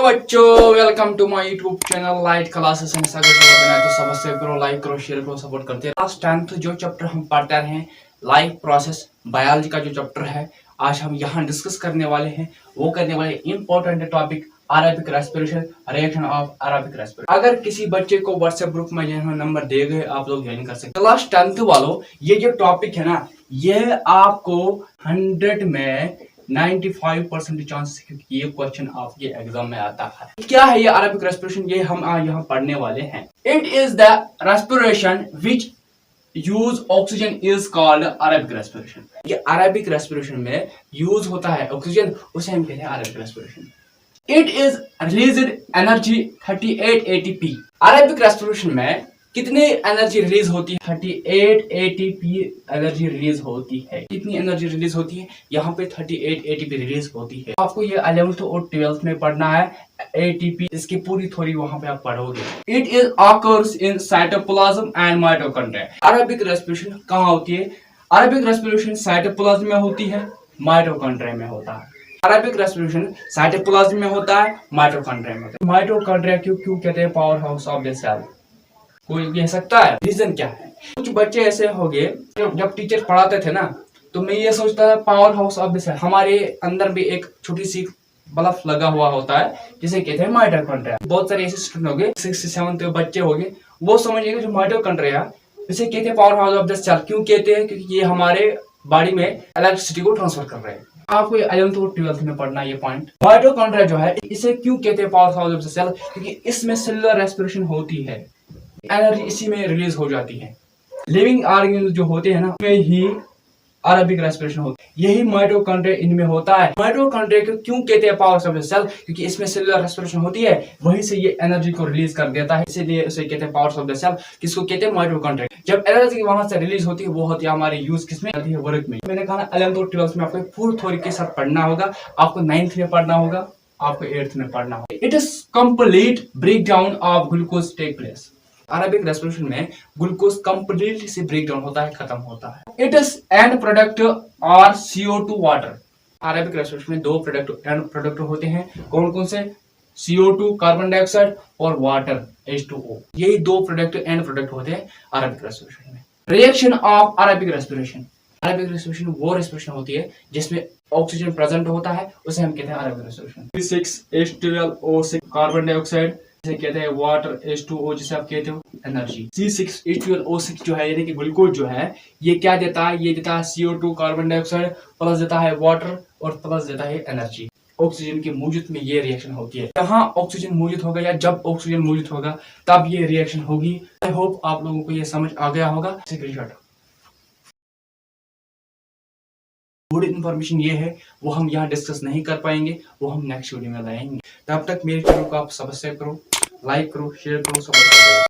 बच्चों, welcome to my YouTube channel light classes and अगर बनाए तो सब्सक्राइब करो, लाइक करो, शेयर करो, सपोर्ट करते हैं। क्लास 10th जो चैप्टर हम पढ़ते रहे हैं लाइफ प्रोसेस बायोलॉजी का जो चैप्टर है, आज हम यहाँ डिस्कस करने वाले हैं। वो करने वाले important topic Arabic respiration, reaction of Arabic respiration. अगर किसी बच्चे को व्हाट्सएप ग्रुप में जो नंबर दे गए, आप लोग ज्वाइन कर सकते। क्लास 10th वालों, ये जो टॉपिक है ना, ये आपको 100 में 95% चांस है कि ये क्वेश्चन आपके एग्जाम में आता है। क्या है ये अरेबिक रेस्पिरेशन? ये हम यहाँ पढ़ने वाले हैं। It is the respiration which use oxygen is called Arabic respiration. ये अरेबिक रेस्पिरेशन में यूज होता है ऑक्सीजन, उसे हम कहते हैं Arabic respiration. It is released energy 38 ATP। Arabic respiration में कितनी एनर्जी रिलीज होती है? 38 ATP एनर्जी रिलीज होती है। कितनी एनर्जी रिलीज होती है? यहाँ पे 38 ATP रिलीज होती है। आपको ये 11th और 12th में पढ़ना है ATP, इसकी पूरी थ्योरी वहां पे आप पढ़ोगे। It is occurs in cytoplasm and mitochondria. Arabic respiration कहाँ होती है? अरेबिक रेस्पिरेशन साइटोप्लाज्म में होती है, माइटोकॉन्ड्रिया में होता है। अरेबिक रेस्पिरेशन साइटोप्लाज्म में होता है, माइटोकॉन्ड्रिया में होता है। माइटोकॉन्ड्रिया क्यों कहते हैं power house of the cell? कोई कह सकता है रीजन क्या है? कुछ बच्चे ऐसे हो गए, जब टीचर पढ़ाते थे ना, तो मैं ये सोचता था power house of the cell, हमारे अंदर भी एक छोटी सी बल्ब लगा हुआ होता है जिसे कहते हैं माइटोकॉन्ड्रिया। बहुत सारे ऐसे स्टूडेंट हो गए, 6th से 7th बच्चे हो गए, वो समझिएगा जो माइटोकॉन्ड्रिया इसे कहते हैं power house of the cell. क्यों कहते हैं? क्योंकि ये हमारे बॉडी में इलेक्ट्रिसिटी को ट्रांसफर कर रहे हैं। आपको 11th और 12th में पढ़ना ये पॉइंट। माइटोकॉन्ड्रिया जो है, इसे क्यों कहते हैं power house of the cell? क्योंकि इसमें सेलुलर रेस्पिरेशन होती है, एनर्जी इसी में रिलीज हो जाती है। लिविंग ऑर्गेनिज्म जो होते हैं ना, उसमें ही अरेबिक रेस्पिरेशन होती है। यही माइटोकॉन्ड्रिया इनमें होता है। माइटोकॉन्ड्रिया को क्यों कहते हैं पावर ऑफ द सेल? क्योंकि इसमें सेलुलर रेस्पिरेशन होती है, वहीं से ये एनर्जी को रिलीज कर देता है, इसीलिए उसे कहते हैं पावर ऑफ द सेल। किसको कहते हैं? माइटोकॉन्ड्रिया। जब एनर्जी वहां से रिलीज होती है, वो होती है हमारे यूज किसमें? वर्क में। मैंने कहा 11th और 12th में आपको पूरी थ्योरी के साथ पढ़ना होगा, आपको 9th में पढ़ना होगा, आपको 8th में पढ़ना होगा। It is complete break down of glucose take place. Aerobic respiration में ग्लूकोज कंप्लीटली से ब्रेक डाउन होता है, खत्म होता है। इट इज एंड प्रोडक्ट और CO2 वाटर। अरेबिक रेस्पिरेशन में दो प्रोडक्ट एंड प्रोडक्ट होते हैं। कौन कौन से? CO2 कार्बन डाइऑक्साइड और वाटर H2O। यही दो प्रोडक्ट एंड प्रोडक्ट होते हैं अरेबिक रेस्पिरेशन में। Reaction of Arabic respiration. Arabic respiration वो रेस्पिरेशन होती है जिसमें ऑक्सीजन प्रेजेंट होता है, उसे हम कहते हैं Arabic respiration. C6H12O6 carbon dioxide कहते हैं, वाटर H2O जिसे आप कहते हो एनर्जी। C6H12O6 जो है, यानी कि ग्लूकोज जो है, ये क्या देता है? ये देता है CO2 कार्बन डाइऑक्साइड, प्लस देता है वाटर और प्लस देता है एनर्जी। ऑक्सीजन की मौजूद में ये रिएक्शन होती है। जहां ऑक्सीजन मौजूद होगा या जब ऑक्सीजन मौजूद होगा तब ये रिएक्शन होगी। आई होप आप लोगों को ये समझ आ गया होगा। थोड़ी इन्फॉर्मेशन ये है, वो हम यहाँ डिस्कस नहीं कर पाएंगे, वो हम नेक्स्ट वीडियो में लाएंगे। तब तक मेरे चैनल को आप सब्सक्राइब करो, लाइक करो, शेयर करो, सपोर्ट करो।